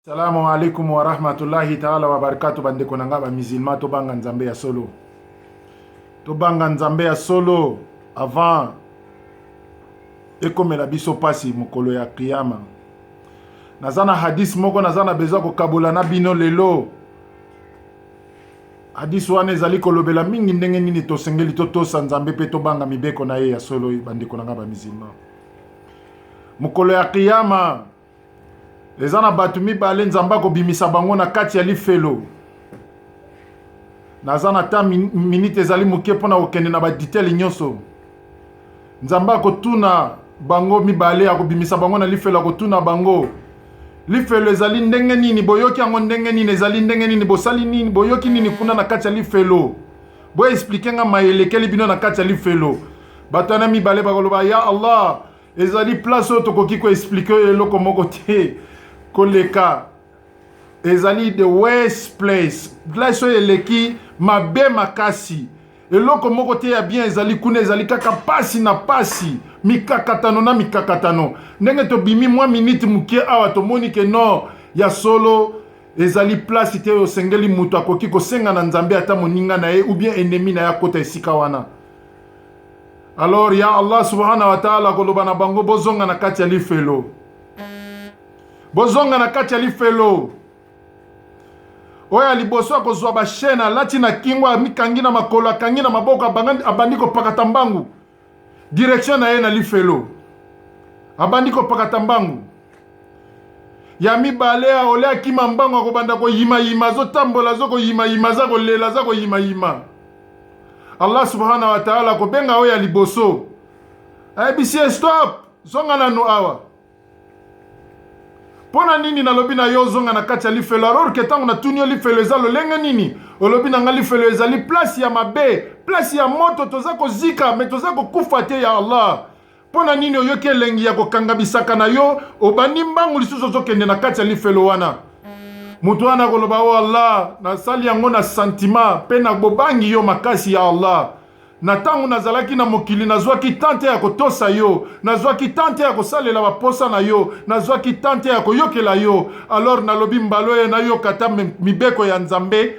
Assalamu alaikum wa rahmatullahi ta'ala wa barakatuh. Bandeko nanga ba musulman to banga nzambe ya solo. To banga nzambe ya solo avant ekomela biso pasi mokolo ya kiyama. Nazana hadis moko nazana besoin ko kabola na bino lelo. Hadis wana ezali kolobela mingi ndenge nini to sengeli to tosa nzambe pe to banga mibeko na ye ya solo bandeko nanga ba musulman. Mokolo ya kiyama ezana batu mibale nzamba ko bimisa bango na kati ya lifelo. Nazana ta minute ezali moke pona okende na ba detail nyonso. Nzamba ko tuna bango mibale ya ko bimisa bango na lifelo ko tuna bango. Lifelo ezali ndenge nini boyoki yango ndenge nini ezali ndenge nini bosali nini boyoki nini kuna na kati ya lifelo. Bo expliquer nga mayelekeli bino na kati ya lifelo. Batu na mibale bakoloba ya Allah ezali place oto koki ko expliquer eloko moko te. Koleka ezali the worst place place eleki mabe makasi eloko moko te ya bien ezali kuna ezali kaka pasi na pasi mikakatano na mikakatano ndenge to bimi mwa minute mukie awa to moni ke no ya solo ezali place te osengeli mutu akoki kosenga na nzambe ata moninga na ye ou bien ennemi na ya kota esika wana. Alors ya Allah subhanahu wa ta'ala koloba na bango bozonga na kati ya lifelo. Bozonga na kati ya lifelo. Oya liboso akozwa ba shena lati na kingwa mikangi na makolo kangi na maboko abandi ko pakata mbangu. Direction na ye na lifelo. Abandi ko pakata mbangu. Ya mibale a ole akima mbangu akobanda ko yima zo tambola zo ko yima za ko lela za ko yima. Allah subhanahu wa ta'ala ko benga oya liboso. Bisi stop. Zonga na no awa. Pona nini na lobi na yo zonga na kati ya lifelo alors que tango na tunio lifelo ezalo lenge nini olobi na nga lifelo ezali place ya mabe place ya moto toza ko zika me toza ko kufa te ya Allah. Pona nini oyoki elengi ya kokanga bisaka na yo obandi mbangu lisusu zokende na kati ya lifelo wana mutu wana koloba o Allah na sali yango na sentiment pe na bobangi yo makasi ya Allah. Na tangu nazalaki na mokili nazwaki tante ya kotosa yo nazwaki tante ya kosalela baposa na yo nazwaki tante ya koyokela yo alors nalobi mbalo ye na yo kata mibeko ya nzambe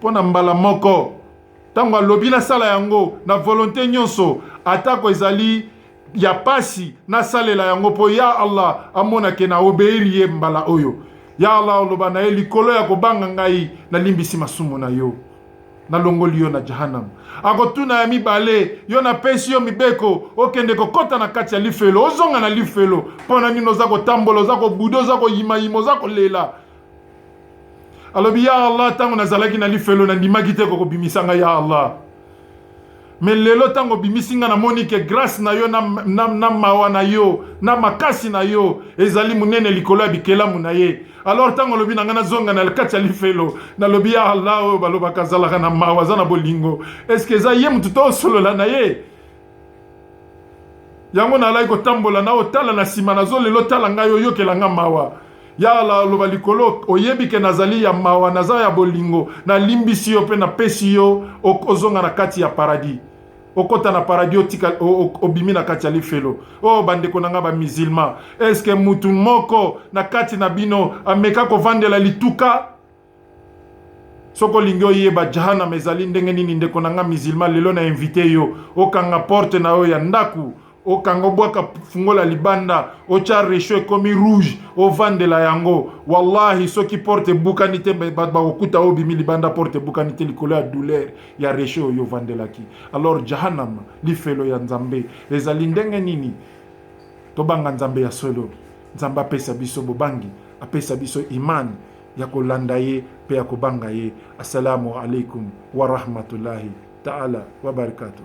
pona mbala moko tango alobi na sala yango na volonté nyonso atako ezali ya pasi na salela yango po ya Allah amona ke na obeiri ye mbala oyo ya Allah oloba na ye likolo ya kobanga ngai na limbisi masumu na yo na longoli yo na jahannam akotuna ya mibale yo na pesi yo mibeko okende kokota na kati ya lifelo ozonga na lifelo pona nino za kotambola za kobudo za koyima za kolela alobi ya Allah tango nazalaki na lifelo na ndimaki te kobimisanga ya Allah mais lelo tango bimisinga na moni ke grâce na yo na mawa na yo na makasi na yo ezali munene likolo ya bikelamu na ye alors tango lobi na ngana zonga na kati ya lifelo na lobi ya Allah o baloba kazalaka na mawa za na bolingo est-ce que za ye mutu to solola na ye yango na lai ko tambola na otala na sima na zo lelo tala ngayo yokela nga mawa ya Allah loba likolo oyebi ke nazali ya mawa naza ya bolingo na limbisi yo pe na pesi yo okozonga na kati ya paradis okota na paradis otika obimi na kati ya lifelo o bandeko nanga ba musulman est-ce que mutu moko na kati na bino ameka ko vandela lituka soko lingyo yeba jahannam ezali ndenge nini ndeko nanga musulman lelo na invité yo okanga porte na yo ya ndaku okanga bwaka fungola libanda ocha resho komi rouge o vandela yango wallahi soki porte bukanite ba okuta obimi libanda porte bukanite likolo ya douleur ya resho yo vandela ki alors jahannam lifelo ya nzambe ezali ndenge nini tobanga nzambe ya solo nzamba apesa biso bobangi apesa biso imani ya kolanda ye pe ya kobanga ye. Assalamu alaikum wa rahmatullahi ta'ala wa barakatuh.